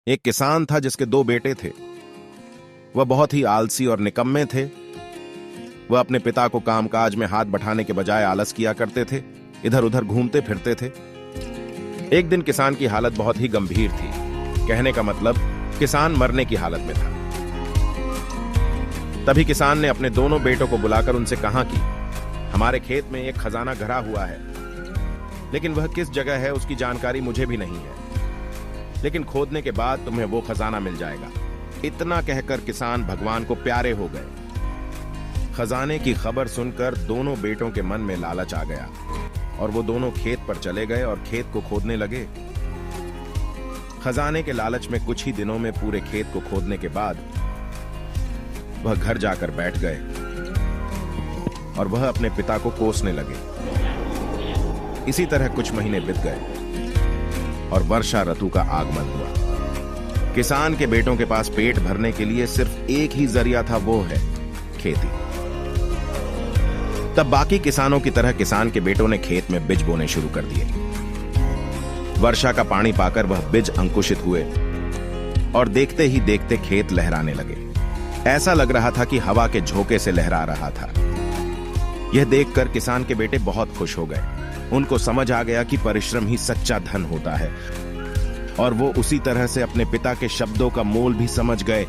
एक किसान था जिसके दो बेटे थे। वह बहुत ही आलसी और निकम्मे थे। वह अपने पिता को कामकाज में हाथ बटाने के बजाय आलस किया करते थे, इधर उधर घूमते फिरते थे। एक दिन किसान की हालत बहुत ही गंभीर थी। कहने का मतलब किसान मरने की हालत में था। तभी किसान ने अपने दोनों बेटों को बुलाकर उनसे कहा कि हमारे खेत में एक खजाना घरा हुआ है, लेकिन वह किस जगह है उसकी जानकारी मुझे भी नहीं है, लेकिन खोदने के बाद तुम्हें वो खजाना मिल जाएगा। इतना कहकर किसान भगवान को प्यारे हो गए। खजाने की खबर सुनकर दोनों बेटों के मन में लालच आ गया और वो दोनों खेत पर चले गए और खेत को खोदने लगे। खजाने के लालच में कुछ ही दिनों में पूरे खेत को खोदने के बाद वह घर जाकर बैठ गए और वह अपने पिता को कोसने लगे। इसी तरह कुछ महीने बीत गए और वर्षा ऋतु का आगमन हुआ। किसान के बेटों के पास पेट भरने के लिए सिर्फ एक ही जरिया था, वो है खेती। तब बाकी किसानों की तरह किसान के बेटों ने खेत में बीज बोने शुरू कर दिए। वर्षा का पानी पाकर वह बीज अंकुशित हुए और देखते ही देखते खेत लहराने लगे। ऐसा लग रहा था कि हवा के झोंके से लहरा रहा था। यह देखकर किसान के बेटे बहुत खुश हो गए। उनको समझ आ गया कि परिश्रम ही सच्चा धन होता है और वो उसी तरह से अपने पिता के शब्दों का मोल भी समझ गए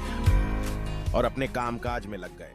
और अपने कामकाज में लग गए।